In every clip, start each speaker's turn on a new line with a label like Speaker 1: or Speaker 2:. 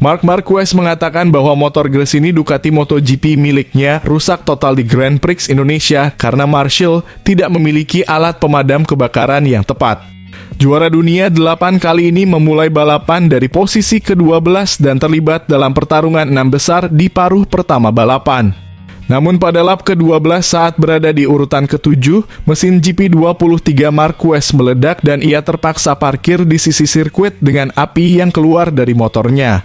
Speaker 1: Marc Marquez mengatakan bahwa motor Gresini Ducati MotoGP miliknya rusak total di Grand Prix Indonesia karena Marshall tidak memiliki alat pemadam kebakaran yang tepat. Juara dunia 8 kali ini memulai balapan dari posisi ke-12 dan terlibat dalam pertarungan 6 besar di paruh pertama balapan. Namun pada lap ke-12 saat berada di urutan ke-7, mesin GP23 Marquez meledak dan ia terpaksa parkir di sisi sirkuit dengan api yang keluar dari motornya.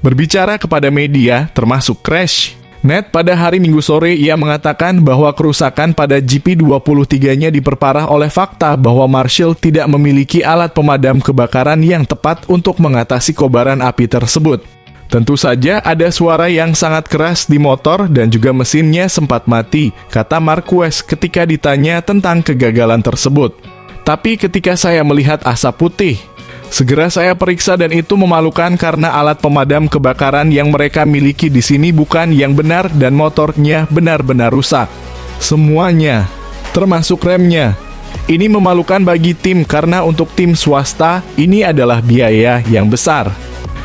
Speaker 1: Berbicara kepada media, termasuk Crash Net pada hari Minggu sore, ia mengatakan bahwa kerusakan pada GP23-nya diperparah oleh fakta bahwa Marshall tidak memiliki alat pemadam kebakaran yang tepat untuk mengatasi kobaran api tersebut. Tentu saja ada suara yang sangat keras di motor dan juga mesinnya sempat mati, kata Marquez ketika ditanya tentang kegagalan tersebut. Tapi ketika saya melihat asap putih, segera saya periksa dan itu memalukan karena alat pemadam kebakaran yang mereka miliki di sini bukan yang benar dan motornya benar-benar rusak. Semuanya, termasuk remnya. Ini memalukan bagi tim karena untuk tim swasta ini adalah biaya yang besar.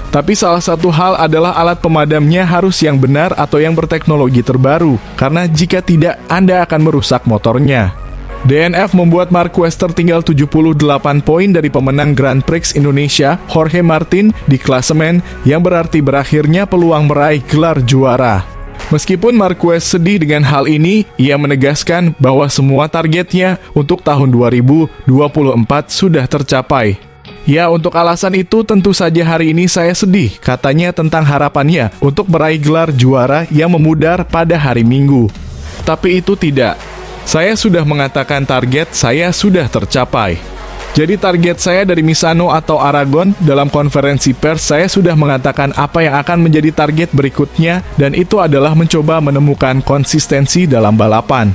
Speaker 1: Tapi salah satu hal adalah alat pemadamnya harus yang benar atau yang berteknologi terbaru, karena jika tidak, Anda akan merusak motornya. DNF membuat Marquez tertinggal 78 poin dari pemenang Grand Prix Indonesia, Jorge Martin, di klasemen, yang berarti berakhirnya peluang meraih gelar juara. Meskipun Marquez sedih dengan hal ini, ia menegaskan bahwa semua targetnya untuk tahun 2024 sudah tercapai. Ya, untuk alasan itu tentu saja hari ini saya sedih, katanya tentang harapannya untuk meraih gelar juara yang memudar pada hari Minggu. Tapi itu tidak. Saya sudah mengatakan target saya sudah tercapai. Jadi target saya dari Misano atau Aragon, dalam konferensi pers saya sudah mengatakan apa yang akan menjadi target berikutnya dan itu adalah mencoba menemukan konsistensi dalam balapan.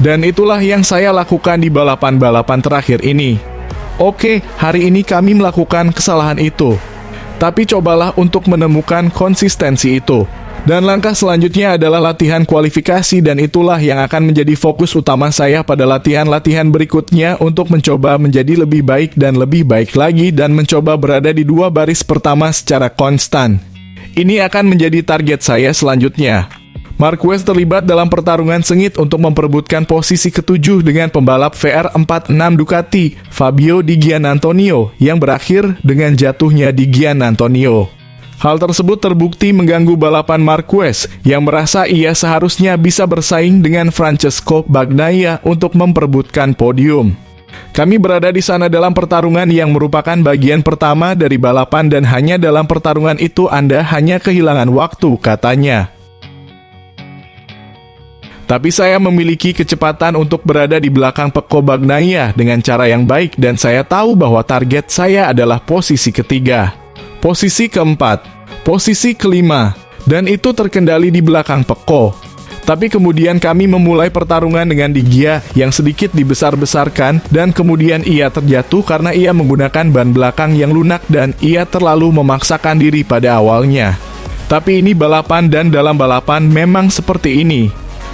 Speaker 1: Dan itulah yang saya lakukan di balapan-balapan terakhir ini. Oke, hari ini kami melakukan kesalahan itu. Tapi cobalah untuk menemukan konsistensi itu. Dan langkah selanjutnya adalah latihan kualifikasi dan itulah yang akan menjadi fokus utama saya pada latihan-latihan berikutnya untuk mencoba menjadi lebih baik dan lebih baik lagi dan mencoba berada di 2 baris pertama secara konstan. Ini akan menjadi target saya selanjutnya. Marquez terlibat dalam pertarungan sengit untuk memperebutkan posisi ke-7 dengan pembalap VR46 Ducati, Fabio Di Giannantonio, yang berakhir dengan jatuhnya Di Giannantonio. Hal tersebut terbukti mengganggu balapan Marquez, yang merasa ia seharusnya bisa bersaing dengan Francesco Bagnaia untuk memperebutkan podium. Kami berada di sana dalam pertarungan yang merupakan bagian pertama dari balapan dan hanya dalam pertarungan itu Anda hanya kehilangan waktu, katanya. Tapi saya memiliki kecepatan untuk berada di belakang Pecco Bagnaia dengan cara yang baik dan saya tahu bahwa target saya adalah posisi ketiga, posisi keempat, posisi kelima, dan itu terkendali di belakang Pecco. Tapi kemudian kami memulai pertarungan dengan Di Gia yang sedikit dibesar-besarkan dan kemudian ia terjatuh karena ia menggunakan ban belakang yang lunak dan ia terlalu memaksakan diri pada awalnya. Tapi ini balapan dan dalam balapan memang seperti ini.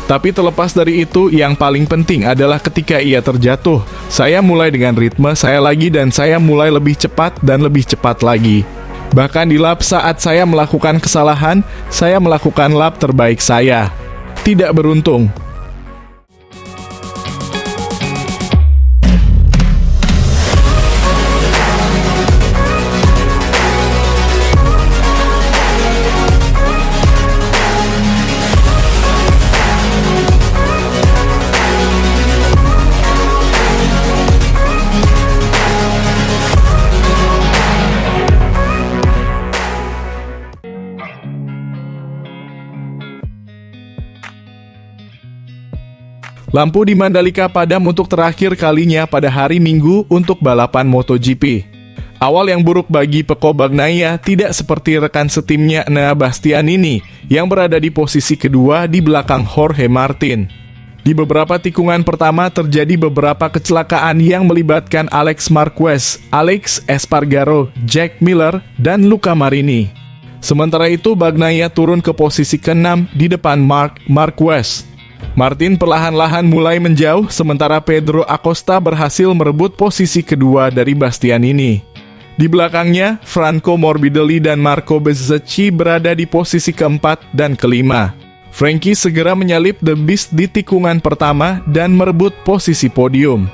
Speaker 1: Tapi terlepas dari itu, yang paling penting adalah ketika ia terjatuh, saya mulai dengan ritme saya lagi dan saya mulai lebih cepat dan lebih cepat lagi. Bahkan di lap saat saya melakukan kesalahan, saya melakukan lap terbaik saya. Tidak beruntung. Lampu di Mandalika padam untuk terakhir kalinya pada hari Minggu untuk balapan MotoGP. Awal yang buruk bagi Pecco Bagnaia tidak seperti rekan setimnya Enea Bastianini yang berada di posisi kedua di belakang Jorge Martin. Di beberapa tikungan pertama terjadi beberapa kecelakaan yang melibatkan Alex Marquez, Alex Espargaro, Jack Miller, dan Luca Marini. Sementara itu Bagnaia turun ke posisi ke-6 di depan Marquez. Martin perlahan-lahan mulai menjauh, sementara Pedro Acosta berhasil merebut posisi kedua dari Bastianini. Di belakangnya, Franco Morbidelli dan Marco Bezzecchi berada di posisi keempat dan kelima. Frankie segera menyalip The Beast di tikungan pertama dan merebut posisi podium.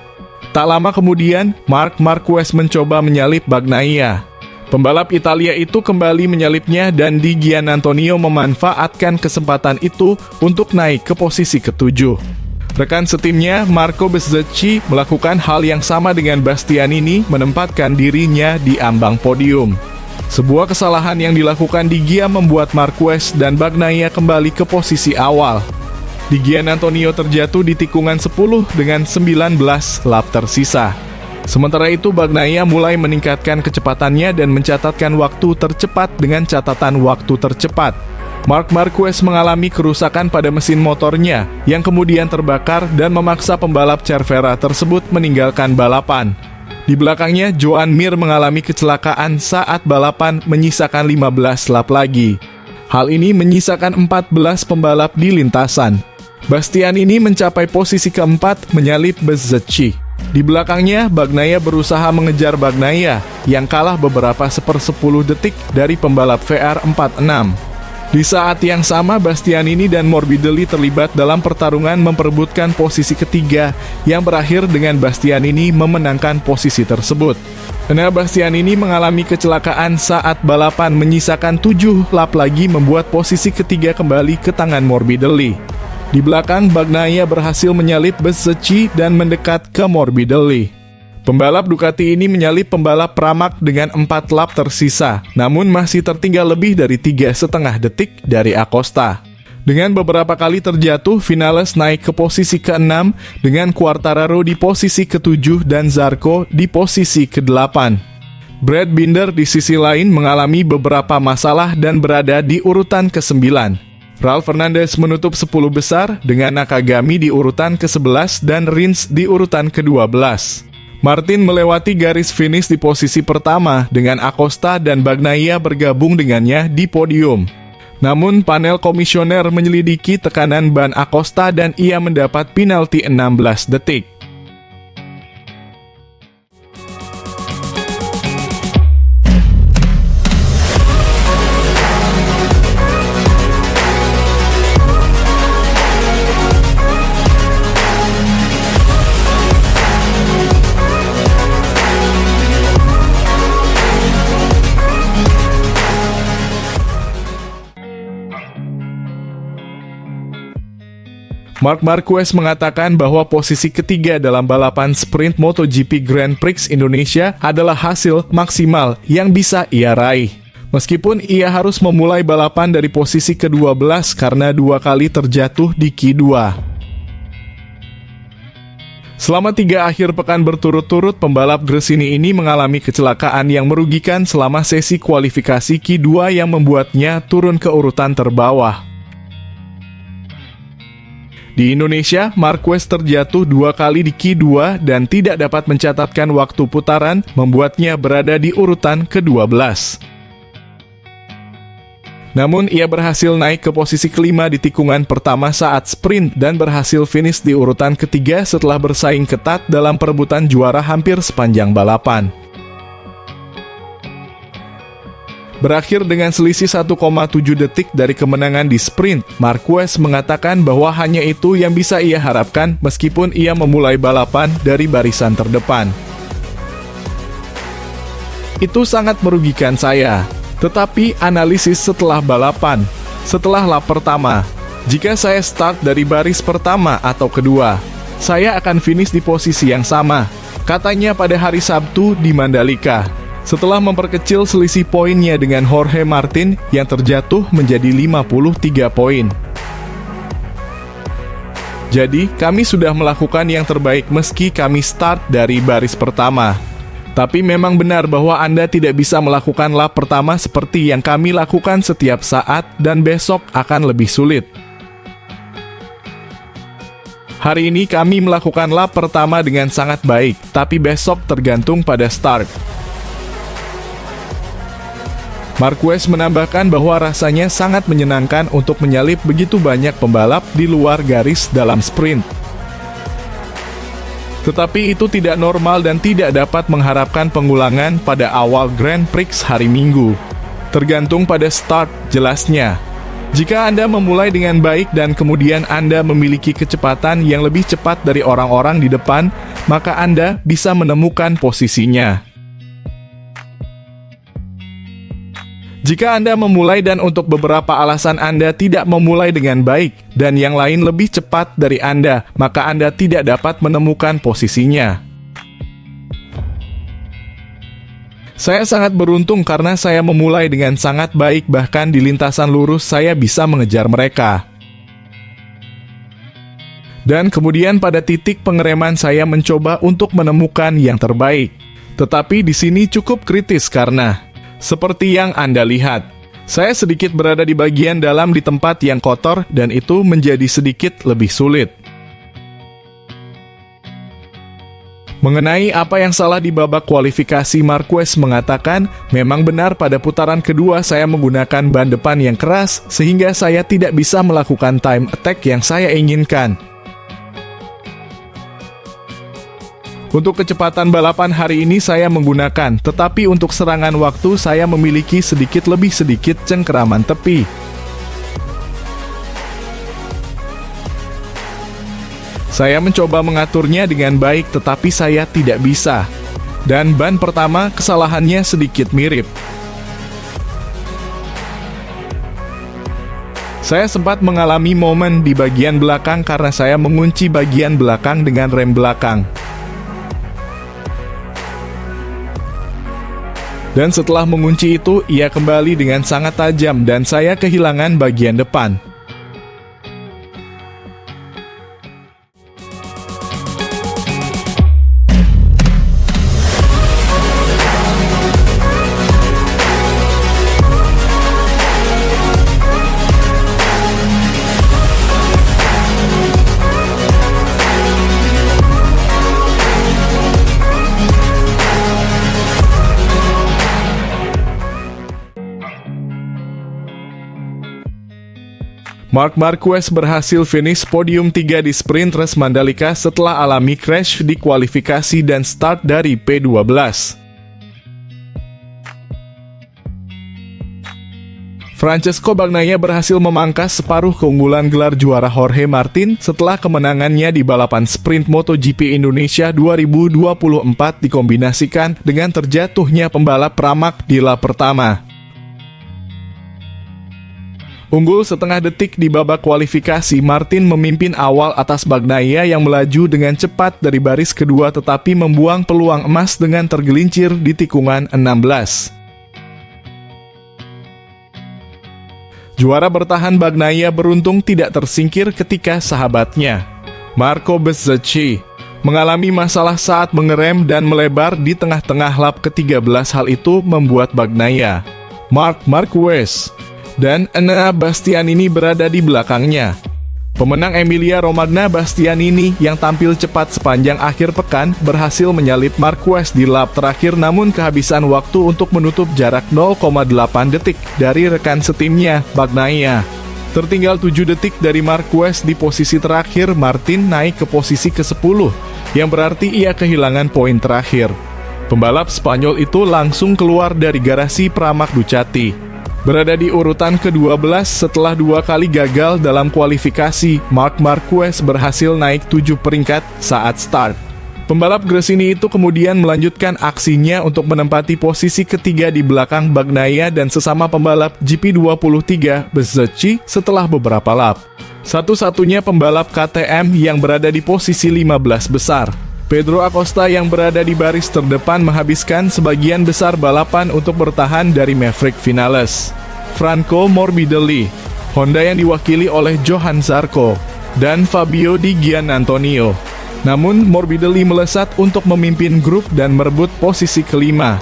Speaker 1: Tak lama kemudian, Marc Marquez mencoba menyalip Bagnaia. Pembalap Italia itu kembali menyalipnya dan Di Giannantonio memanfaatkan kesempatan itu untuk naik ke posisi ketujuh. Rekan setimnya, Marco Bezzecchi, melakukan hal yang sama dengan Bastianini, menempatkan dirinya di ambang podium. Sebuah kesalahan yang dilakukan Di Gia membuat Marquez dan Bagnaia kembali ke posisi awal. Di Giannantonio terjatuh di tikungan 10 dengan 19 lap tersisa. Sementara itu Bagnaia mulai meningkatkan kecepatannya dan mencatatkan waktu tercepat dengan catatan waktu tercepat. Marc Marquez mengalami kerusakan pada mesin motornya yang kemudian terbakar dan memaksa pembalap Cervera tersebut meninggalkan balapan. Di belakangnya, Joan Mir mengalami kecelakaan saat balapan menyisakan 15 lap lagi. Hal ini menyisakan 14 pembalap di lintasan. Bastianini mencapai posisi keempat menyalip Bezzecchi. Di belakangnya, Bagnaia berusaha mengejar Bagnaia yang kalah beberapa 1/10 detik dari pembalap VR46. Di saat yang sama, Bastianini dan Morbidelli terlibat dalam pertarungan memperebutkan posisi ketiga yang berakhir dengan Bastianini memenangkan posisi tersebut. Karena Bastianini mengalami kecelakaan saat balapan menyisakan 7 lap lagi membuat posisi ketiga kembali ke tangan Morbidelli. Di belakang, Bagnaia berhasil menyalip Bezzecchi dan mendekat ke Morbidelli. Pembalap Ducati ini menyalip pembalap Pramac dengan 4 lap tersisa, namun masih tertinggal lebih dari 3,5 detik dari Acosta. Dengan beberapa kali terjatuh, Vinales naik ke posisi ke-6 dengan Quartararo di posisi ke-7 dan Zarco di posisi ke-8. Brad Binder di sisi lain mengalami beberapa masalah dan berada di urutan ke-9. Ralf Fernandez menutup 10 besar dengan Nakagami di urutan ke-11 dan Rins di urutan ke-12. Martin melewati garis finish di posisi pertama dengan Acosta dan Bagnaia bergabung dengannya di podium. Namun panel komisioner menyelidiki tekanan ban Acosta dan ia mendapat penalti 16 detik. Marc Marquez mengatakan bahwa posisi ketiga dalam balapan sprint MotoGP Grand Prix Indonesia adalah hasil maksimal yang bisa ia raih. Meskipun ia harus memulai balapan dari posisi ke-12 karena 2 kali terjatuh di Q2. Selama 3 akhir pekan berturut-turut, pembalap Gresini ini mengalami kecelakaan yang merugikan selama sesi kualifikasi Q2 yang membuatnya turun ke urutan terbawah. Di Indonesia, Marquez terjatuh 2 kali di Q2 dan tidak dapat mencatatkan waktu putaran, membuatnya berada di urutan ke-12. Namun, ia berhasil naik ke posisi kelima di tikungan pertama saat sprint dan berhasil finish di urutan ketiga setelah bersaing ketat dalam perebutan juara hampir sepanjang balapan. Berakhir dengan selisih 1,7 detik dari kemenangan di sprint, Marquez mengatakan bahwa hanya itu yang bisa ia harapkan meskipun ia memulai balapan dari barisan terdepan. Itu sangat merugikan saya. Tetapi analisis setelah balapan, setelah lap pertama, jika saya start dari baris pertama atau kedua, saya akan finish di posisi yang sama, katanya pada hari Sabtu di Mandalika. Setelah memperkecil selisih poinnya dengan Jorge Martin yang terjatuh menjadi 53 poin. Jadi, kami sudah melakukan yang terbaik meski kami start dari baris pertama. Tapi memang benar bahwa Anda tidak bisa melakukan lap pertama seperti yang kami lakukan setiap saat dan besok akan lebih sulit. Hari ini kami melakukan lap pertama dengan sangat baik, tapi besok tergantung pada start. Marquez menambahkan bahwa rasanya sangat menyenangkan untuk menyalip begitu banyak pembalap di luar garis dalam sprint. Tetapi itu tidak normal dan tidak dapat mengharapkan pengulangan pada awal Grand Prix hari Minggu. Tergantung pada start, jelasnya. Jika Anda memulai dengan baik dan kemudian Anda memiliki kecepatan yang lebih cepat dari orang-orang di depan, maka Anda bisa menemukan posisinya. Jika Anda memulai dan untuk beberapa alasan Anda tidak memulai dengan baik dan yang lain lebih cepat dari Anda, maka Anda tidak dapat menemukan posisinya. Saya sangat beruntung karena saya memulai dengan sangat baik, bahkan di lintasan lurus saya bisa mengejar mereka. Dan kemudian pada titik pengereman saya mencoba untuk menemukan yang terbaik. Tetapi di sini cukup kritis karena seperti yang Anda lihat, saya sedikit berada di bagian dalam di tempat yang kotor dan itu menjadi sedikit lebih sulit. Mengenai apa yang salah di babak kualifikasi, Marquez mengatakan, memang benar pada putaran kedua saya menggunakan ban depan yang keras sehingga saya tidak bisa melakukan time attack yang saya inginkan. Untuk kecepatan balapan hari ini saya menggunakan, tetapi untuk serangan waktu saya memiliki sedikit cengkeraman tepi. Saya mencoba mengaturnya dengan baik, tetapi saya tidak bisa. Dan ban pertama kesalahannya sedikit mirip. Saya sempat mengalami momen di bagian belakang karena saya mengunci bagian belakang dengan rem belakang. Dan setelah mengunci itu, ia kembali dengan sangat tajam dan saya kehilangan bagian depan. Marc Marquez berhasil finish podium 3 di Sprint Race Mandalika setelah alami crash di kualifikasi dan start dari P12. Francesco Bagnaia berhasil memangkas separuh keunggulan gelar juara Jorge Martin setelah kemenangannya di balapan sprint MotoGP Indonesia 2024 dikombinasikan dengan terjatuhnya pembalap Pramac di lap pertama. Unggul setengah detik di babak kualifikasi, Martin memimpin awal atas Bagnaia yang melaju dengan cepat dari baris kedua tetapi membuang peluang emas dengan tergelincir di tikungan 16. Juara bertahan Bagnaia beruntung tidak tersingkir ketika sahabatnya, Marco Bezzecchi, mengalami masalah saat mengerem dan melebar di tengah-tengah lap ke-13. Hal itu membuat Bagnaia, Marc Marquez, dan Enea Bastianini berada di belakangnya. Pemenang Emilia-Romagna Bastianini yang tampil cepat sepanjang akhir pekan berhasil menyalip Marquez di lap terakhir namun kehabisan waktu untuk menutup jarak 0,8 detik dari rekan setimnya, Bagnaia. Tertinggal 7 detik dari Marquez di posisi terakhir, Martin naik ke posisi ke-10, yang berarti ia kehilangan poin terakhir. Pembalap Spanyol itu langsung keluar dari garasi Pramac Ducati. Berada di urutan ke-12 setelah 2 kali gagal dalam kualifikasi, Marc Marquez berhasil naik 7 peringkat saat start. Pembalap Gresini itu kemudian melanjutkan aksinya untuk menempati posisi ketiga di belakang Bagnaia dan sesama pembalap GP23 Bezzecchi setelah beberapa lap. Satu-satunya pembalap KTM yang berada di posisi 15 besar. Pedro Acosta yang berada di baris terdepan menghabiskan sebagian besar balapan untuk bertahan dari Maverick Vinales, Franco Morbidelli, Honda yang diwakili oleh Johan Zarco, dan Fabio Di Giannantonio. Namun Morbidelli melesat untuk memimpin grup dan merebut posisi kelima.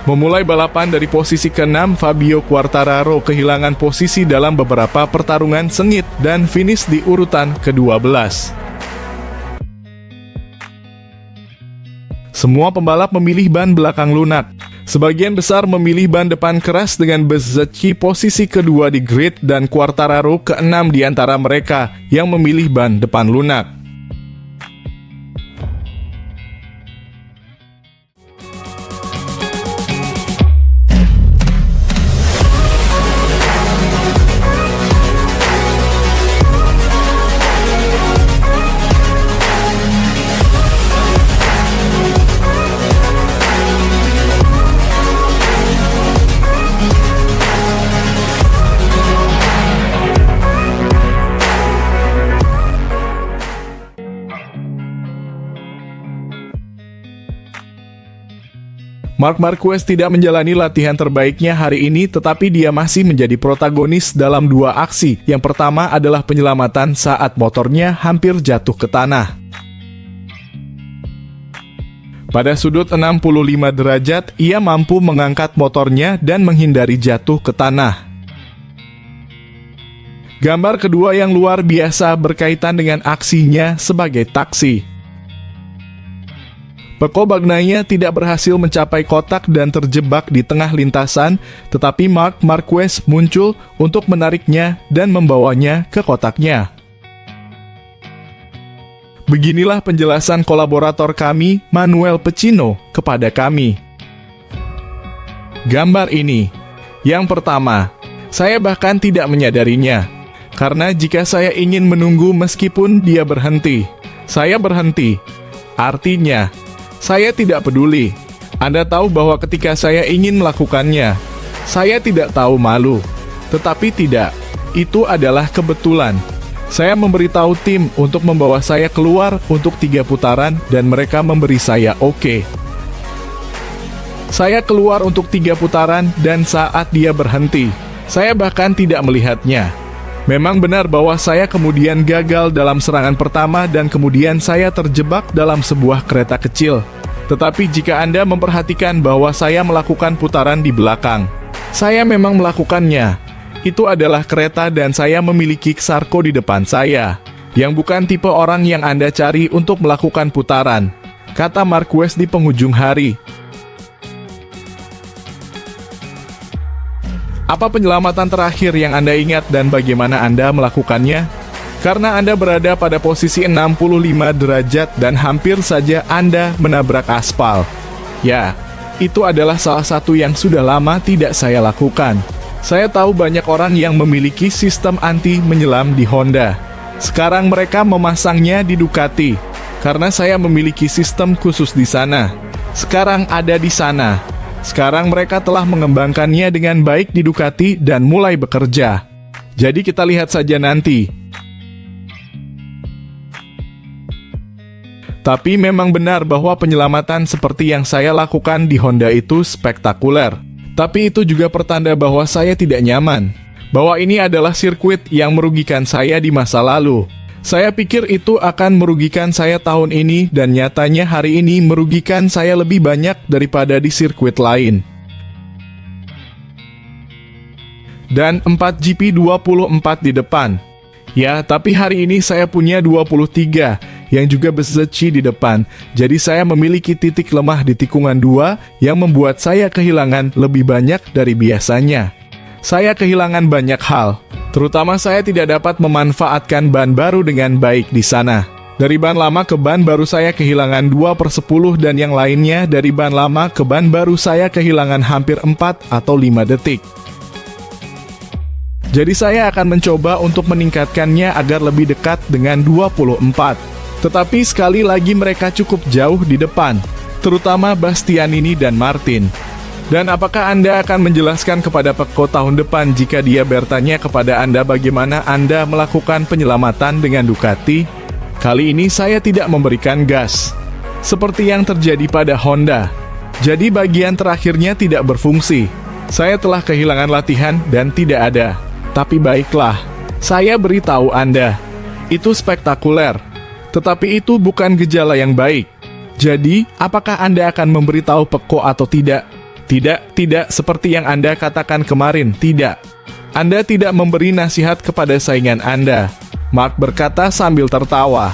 Speaker 1: Memulai balapan dari posisi ke-6, Fabio Quartararo kehilangan posisi dalam beberapa pertarungan sengit dan finish di urutan ke-12. Semua pembalap memilih ban belakang lunak. Sebagian besar memilih ban depan keras dengan Bezzecchi posisi kedua di grid dan Quartararo ke-6 di antara mereka yang memilih ban depan lunak. Marc Marquez tidak menjalani latihan terbaiknya hari ini, tetapi dia masih menjadi protagonis dalam dua aksi. Yang pertama adalah penyelamatan saat motornya hampir jatuh ke tanah. Pada sudut 65 derajat, ia mampu mengangkat motornya dan menghindari jatuh ke tanah. Gambar kedua yang luar biasa berkaitan dengan aksinya sebagai taksi. Pecco Bagnaia tidak berhasil mencapai kotak dan terjebak di tengah lintasan, tetapi Marc Marquez muncul untuk menariknya dan membawanya ke kotaknya. Beginilah penjelasan kolaborator kami, Manuel Pecino, kepada kami. Gambar ini. Yang pertama, saya bahkan tidak menyadarinya, karena jika saya ingin menunggu meskipun dia berhenti, saya berhenti. Artinya, saya tidak peduli. Anda tahu bahwa ketika saya ingin melakukannya, saya tidak tahu malu. Tetapi tidak, itu adalah kebetulan. Saya memberitahu tim untuk membawa saya keluar untuk 3 putaran dan mereka memberi saya oke. Saya keluar untuk 3 putaran dan saat dia berhenti, saya bahkan tidak melihatnya. Memang benar bahwa saya kemudian gagal dalam serangan pertama dan kemudian saya terjebak dalam sebuah kereta kecil. Tetapi jika Anda memperhatikan bahwa saya melakukan putaran di belakang, saya memang melakukannya. Itu adalah kereta dan saya memiliki Sarko di depan saya, yang bukan tipe orang yang Anda cari untuk melakukan putaran, kata Marquez di penghujung hari. Apa penyelamatan terakhir yang Anda ingat dan bagaimana Anda melakukannya? Karena Anda berada pada posisi 65 derajat dan hampir saja Anda menabrak aspal. Ya, itu adalah salah satu yang sudah lama tidak saya lakukan. Saya tahu banyak orang yang memiliki sistem anti menyelam di Honda. Sekarang mereka memasangnya di Ducati, karena saya memiliki sistem khusus di sana. Sekarang ada di sana. Sekarang mereka telah mengembangkannya dengan baik di Ducati dan mulai bekerja. Jadi kita lihat saja nanti. Tapi memang benar bahwa penyelamatan seperti yang saya lakukan di Honda itu spektakuler. Tapi itu juga pertanda bahwa saya tidak nyaman. Bahwa ini adalah sirkuit yang merugikan saya di masa lalu. Saya pikir itu akan merugikan saya tahun ini dan nyatanya hari ini merugikan saya lebih banyak daripada di sirkuit lain. Dan 4GP24 di depan. Ya, tapi hari ini saya punya 23 yang juga Bezzecchi di depan. Jadi saya memiliki titik lemah di tikungan 2 yang membuat saya kehilangan lebih banyak dari biasanya. Saya kehilangan banyak hal. Terutama saya tidak dapat memanfaatkan ban baru dengan baik di sana. Dari ban lama ke ban baru saya kehilangan 2/10 dan yang lainnya dari ban lama ke ban baru saya kehilangan hampir 4 atau 5 detik. Jadi saya akan mencoba untuk meningkatkannya agar lebih dekat dengan 24. Tetapi sekali lagi mereka cukup jauh di depan, terutama Bastianini dan Martin. Dan apakah Anda akan menjelaskan kepada Pecco tahun depan jika dia bertanya kepada Anda bagaimana Anda melakukan penyelamatan dengan Ducati? Kali ini saya tidak memberikan gas, seperti yang terjadi pada Honda. Jadi bagian terakhirnya tidak berfungsi. Saya telah kehilangan latihan dan tidak ada. Tapi baiklah, saya beritahu Anda, itu spektakuler. Tetapi itu bukan gejala yang baik. Jadi, apakah Anda akan memberitahu Pecco atau tidak? Tidak seperti yang Anda katakan kemarin, tidak. Anda tidak memberi nasihat kepada saingan Anda, Mark berkata sambil tertawa.